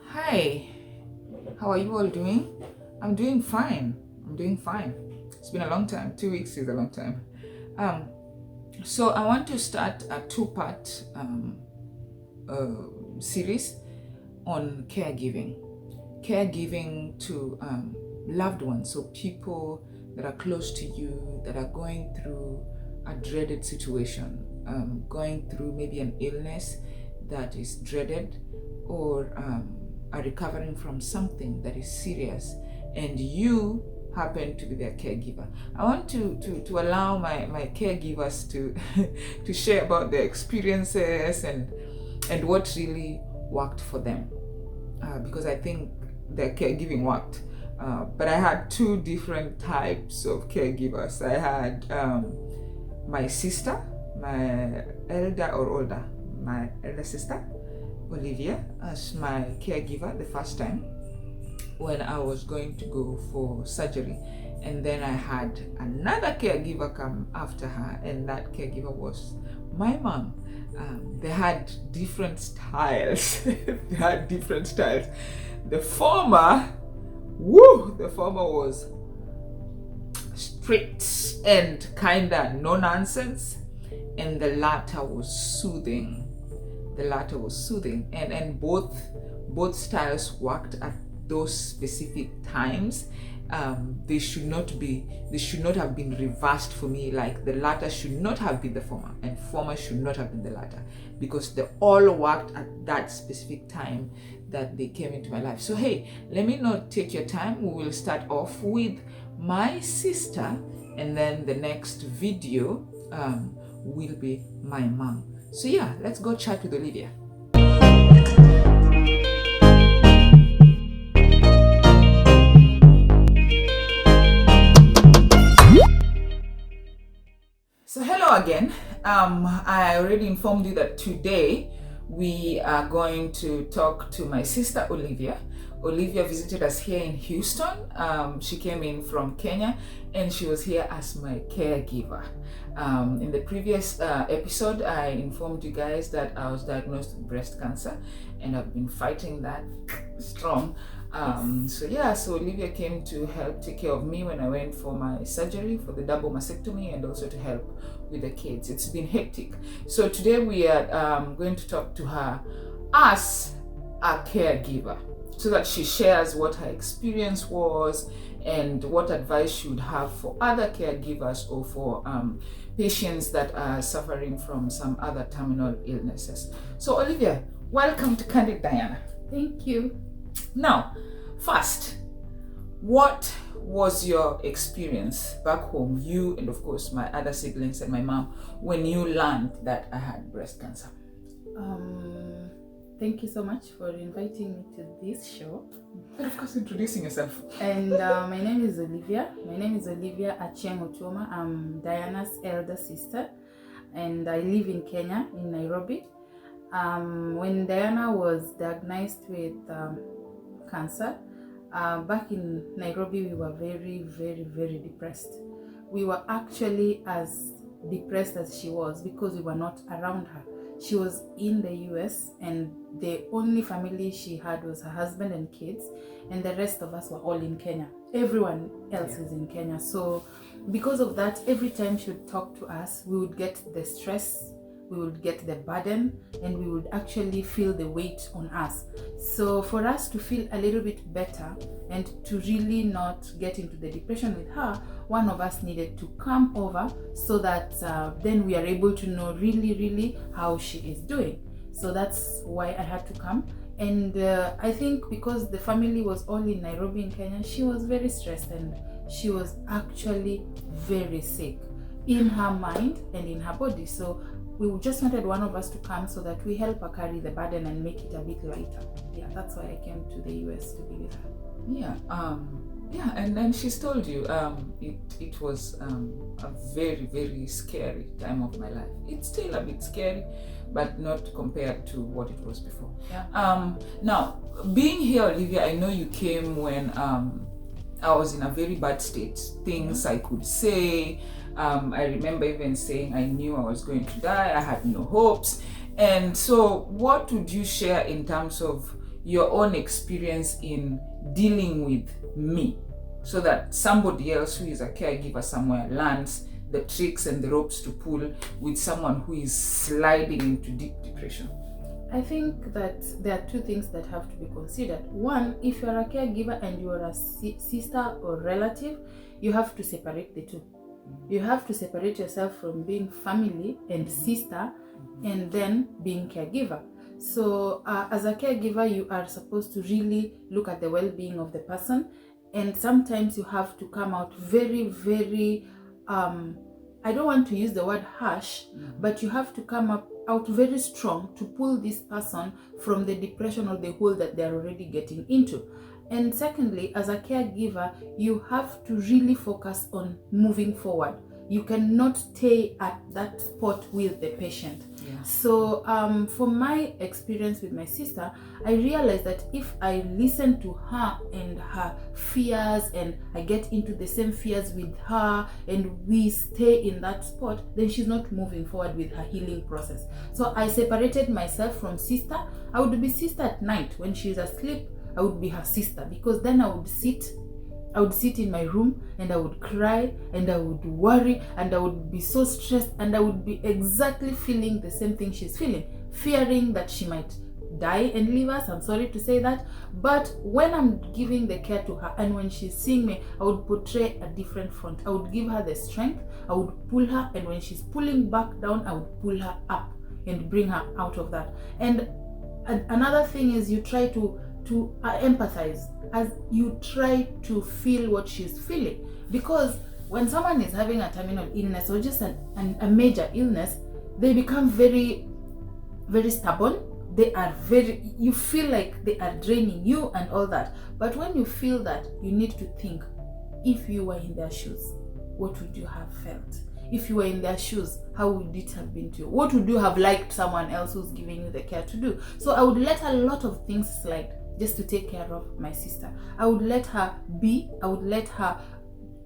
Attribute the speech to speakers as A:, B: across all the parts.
A: Hi, how are you all doing? I'm doing fine. I'm doing fine. It's been a long time. 2 weeks is a long time. Um, so I want to start a two-part series on caregiving. Caregiving to loved ones, so people that are close to you that are going through a dreaded situation, going through maybe an illness that is dreaded, or are recovering from something that is serious, and you happen to be their caregiver. I want to allow my caregivers to to share about their experiences and what really worked for them, because I think their caregiving worked. But I had two different types of caregivers. I had my sister, my my elder sister, Olivia, as my caregiver the first time when I was going to go for surgery. And then I had another caregiver come after her, and that caregiver was my mom. They had different styles. They had different styles. The former was strict and kinda no nonsense, and the latter was soothing. And both styles worked at those specific times. They should not have been reversed for me. Like, the latter should not have been the former, and former should not have been the latter, because they all worked at that specific time that they came into my life. So hey, let me not take your time. We will start off with my sister, and then the next video will be my mom. So yeah, let's go chat with Olivia. So hello again. I already informed you that today we are going to talk to my sister Olivia. Olivia visited us here in Houston. She came in from Kenya, and she was here as my caregiver. In the previous episode, I informed you guys that I was diagnosed with breast cancer, and I've been fighting that strong. So Olivia came to help take care of me when I went for my surgery for the double mastectomy, and also to help with the kids. It's been hectic. So today we are going to talk to her as a caregiver, so that she shares what her experience was and what advice she would have for other caregivers, or for patients that are suffering from some other terminal illnesses. So Olivia, welcome to Candid Diana.
B: Thank you.
A: Now, first, what was your experience back home, you and of course my other siblings and my mom, when you learned that I had breast cancer?
B: Thank you so much for inviting me to this show.
A: And of course, introducing yourself.
B: And my name is Olivia. My name is Olivia Achieng Otuoma. I'm Diana's elder sister, and I live in Kenya, in Nairobi. When Diana was diagnosed with cancer, back in Nairobi, we were very, very, very depressed. We were actually as depressed as she was, because we were not around her. She was in the US, and the only family she had was her husband and kids, and the rest of us were all in Kenya. Everyone else is in Kenya. So because of that, every time she would talk to us, we would get the stress, we would get the burden, and we would actually feel the weight on us. So for us to feel a little bit better and to really not get into the depression with her, one of us needed to come over, so that then we are able to know really how she is doing. So that's why I had to come. And I think because the family was all in Nairobi in Kenya, she was very stressed, and she was actually very sick in her mind and in her body. So we just wanted one of us to come, so that we help her carry the burden and make it a bit lighter. Yeah, that's why I came to the US to be with her.
A: And then she's told you it was a very, very scary time of my life. It's still a bit scary, but not compared to what it was before. Now, being here, Olivia, I know you came when I was in a very bad state. Things I could say. I remember even saying I knew I was going to die. I had no hopes. And so what would you share in terms of your own experience in dealing with me, so that somebody else who is a caregiver somewhere learns the tricks and the ropes to pull with someone who is sliding into deep depression?
B: I think that there are two things that have to be considered. One, if you're a caregiver and you're a sister or relative, you have to separate the two. You have to separate yourself from being family and sister and then being caregiver. So as a caregiver, you are supposed to really look at the well-being of the person, and sometimes you have to come out very, very I don't want to use the word harsh, but you have to come out very strong to pull this person from the depression or the hole that they're already getting into. And secondly, as a caregiver, you have to really focus on moving forward. You cannot stay at that spot with the patient.
A: Yeah.
B: So from my experience with my sister, I realized that if I listen to her and her fears, and I get into the same fears with her, and we stay in that spot, then she's not moving forward with her healing process. So I separated myself from sister. I would be sister at night. When she's asleep, I would be her sister, because then I would sit in my room and I would cry and I would worry and I would be so stressed, and I would be exactly feeling the same thing she's feeling, fearing that she might die and leave us. I'm sorry to say that, but when I'm giving the care to her and when she's seeing me, I would portray a different front. I would give her the strength, I would pull her, and when she's pulling back down, I would pull her up and bring her out of that. And another thing is, you try to empathize, as you try to feel what she's feeling, because when someone is having a terminal illness or just a major illness, they become very, very stubborn. You feel like they are draining you and all that. But when you feel that, you need to think, if you were in their shoes, what would you have felt? If you were in their shoes, how would it have been to you? What would you have liked someone else who's giving you the care to do? So I would let a lot of things slide just to take care of my sister. I would let her be. I would let her,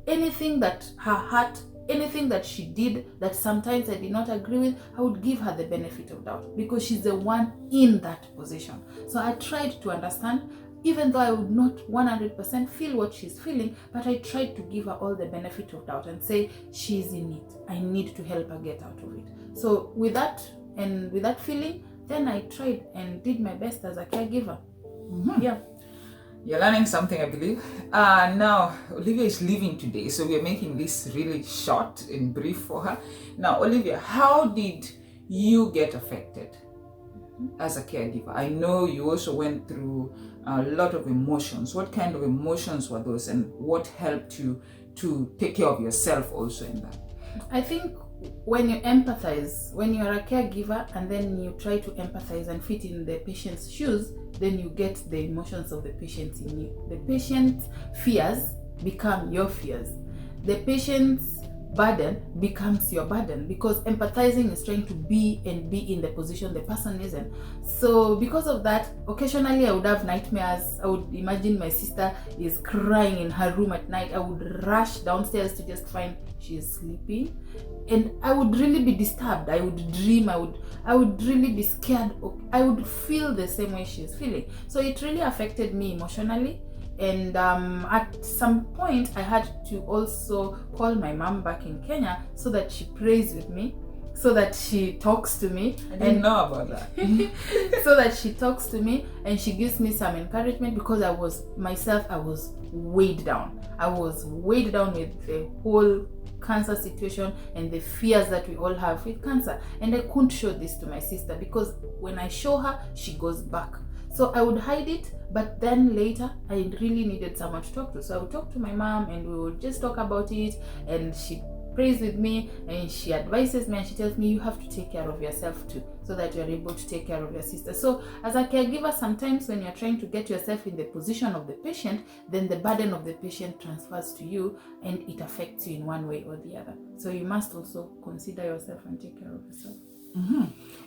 B: anything that her heart, anything that she did that sometimes I did not agree with, I would give her the benefit of doubt, because she's the one in that position. So I tried to understand, even though I would not 100% feel what she's feeling, but I tried to give her all the benefit of doubt and say, she's in it. I need to help her get out of it. So with that, and with that feeling, then I tried and did my best as a caregiver. Yeah.
A: You're learning something, I believe. Now, Olivia is leaving today, so we're making this really short and brief for her. Now, Olivia, how did you get affected as a caregiver? I know you also went through a lot of emotions. What kind of emotions were those, and what helped you to take care of yourself also in that?
B: I think when you empathize, when you are a caregiver and then you try to empathize and fit in the patient's shoes, then you get the emotions of the patient in you. The patient's fears become your fears. The patient's burden becomes your burden, because empathizing is trying to be in the position the person is in. So because of that, occasionally I would have nightmares. I would imagine my sister is crying in her room at night. I would rush downstairs to just find she's sleeping, and I would really be disturbed. I would dream. I would really be scared. I would feel the same way she's feeling. So it really affected me emotionally. And at some point, I had to also call my mom back in Kenya so that she prays with me, so that she talks to me.
A: I didn't know about that.
B: So that she talks to me and she gives me some encouragement, because I was weighed down. I was weighed down with the whole cancer situation and the fears that we all have with cancer. And I couldn't show this to my sister, because when I show her, she goes back. So I would hide it, but then later I really needed someone to talk to. So I would talk to my mom and we would just talk about it, and she prays with me and she advises me and she tells me, you have to take care of yourself too, so that you're able to take care of your sister. So as a caregiver, sometimes when you're trying to get yourself in the position of the patient, then the burden of the patient transfers to you and it affects you in one way or the other. So you must also consider yourself and take care of yourself.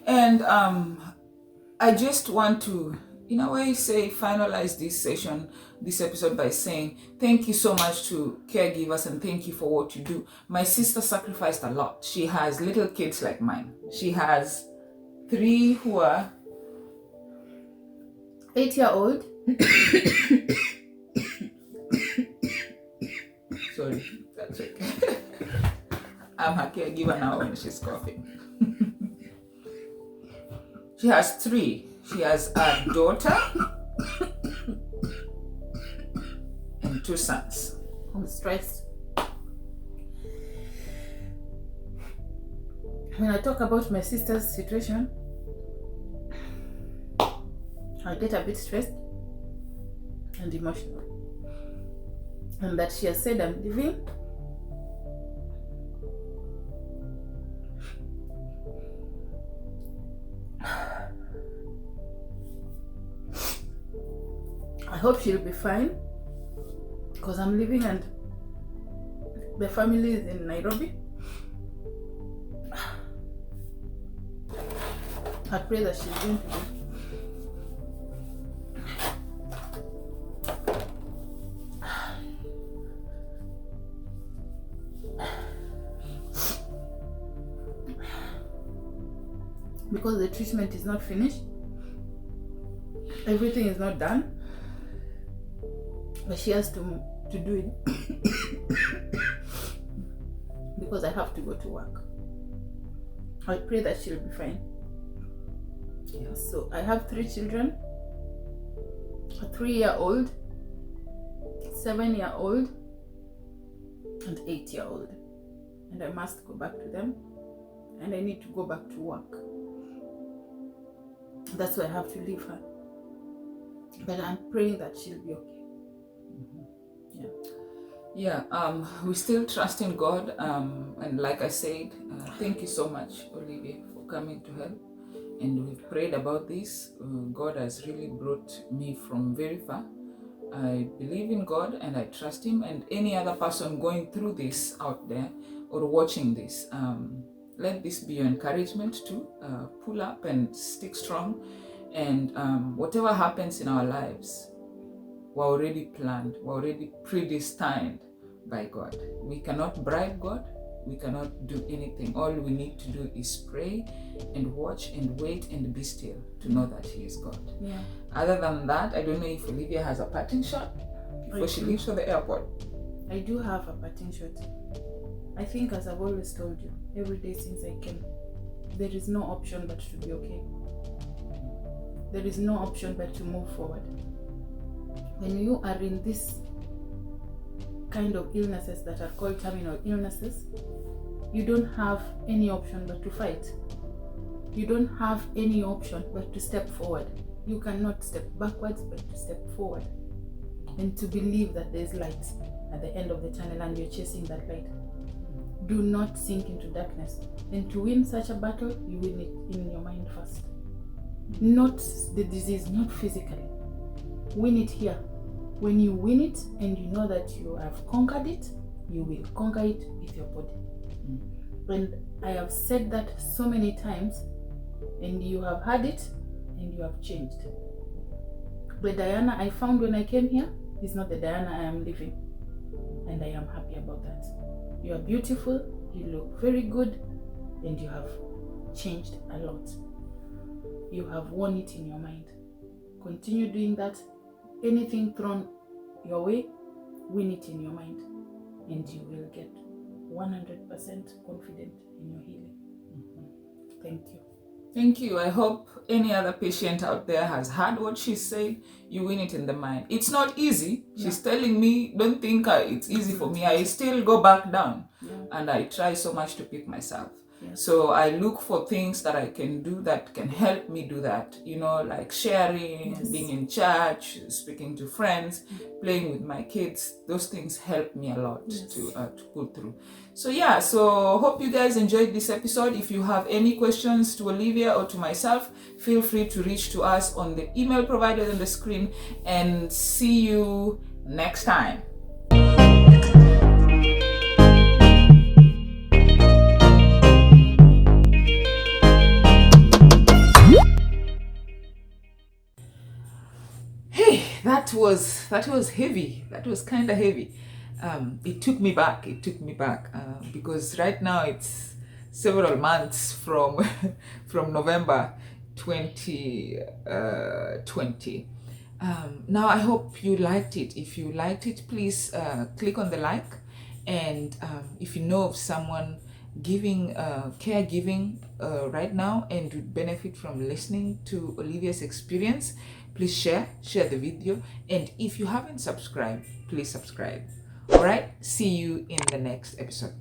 A: And I just want to, in a way, finalize this episode by saying thank you so much to caregivers, and thank you for what you do. My sister sacrificed a lot. She has little kids like mine. She has 3 who are
B: 8-year-old.
A: Sorry, that's okay. I'm her caregiver now when she's coughing. She has 3. She has a daughter and 2 sons.
B: I'm stressed. When I talk about my sister's situation, I get a bit stressed and emotional. And that she has said I'm leaving. I hope she'll be fine because I'm leaving and the family is in Nairobi. I pray that she's going to be. Because the treatment is not finished, everything is not done, but she has to do it because I have to go to work. I pray that she'll be fine. Yeah. So I have 3 children, a 3-year-old, 7-year-old, and 8-year-old, and I must go back to them, and I need to go back to work. That's why I have to leave her. But I'm praying that she'll be okay.
A: Yeah. We still trust in God. And like I said, thank you so much, Olivia, for coming to help. And we've prayed about this. God has really brought me from very far. I believe in God and I trust Him. And any other person going through this out there or watching this, let this be your encouragement to pull up and stick strong. And whatever happens in our lives, we're already planned, we're already predestined by God. We cannot bribe God. We cannot do anything. All we need to do is pray and watch and wait and be still to know that He is God.
B: Yeah.
A: Other than that, I don't know if Olivia has a parting shot before she leaves for the airport.
B: I do have a parting shot. I think, as I've always told you, every day since I came, there is no option but to be okay. There is no option but to move forward. When you are in this kind of illnesses that are called terminal illnesses, you don't have any option but to fight. You don't have any option but to step forward. You cannot step backwards but to step forward and to believe that there's light at the end of the tunnel and you're chasing that light. Do not sink into darkness. And to win such a battle, you win it in your mind first. Not the disease, not physically. Win it here. When you win it and you know that you have conquered it, you will conquer it with your body. And I have said that so many times, and you have had it and you have changed. The Diana I found when I came here is not the Diana I am living, and I am happy about that. You are beautiful, you look very good, and you have changed a lot. You have won it in your mind. Continue doing that. Anything thrown your way, win it in your mind, and you will get 100% confident in your healing. Thank you.
A: Thank you. I hope any other patient out there has heard what she said. You win it in the mind. It's not easy.
B: Yeah.
A: She's telling me, don't think it's easy for me. I still go back down. And I try so much to pick myself. So I look for things that I can do that can help me do that. You know, like sharing, being in church, speaking to friends, playing with my kids. Those things help me a lot to pull through. So yeah, so hope you guys enjoyed this episode. If you have any questions to Olivia or to myself, feel free to reach to us on the email provided on the screen, and see you next time. That was heavy. That was kind of heavy. It took me back. Because right now it's several months from November 2020. Now I hope you liked it. If you liked it, please click on the like, and if you know of someone giving caregiving right now and would benefit from listening to Olivia's experience, please share the video, and if you haven't subscribed, please subscribe. All right, see you in the next episode.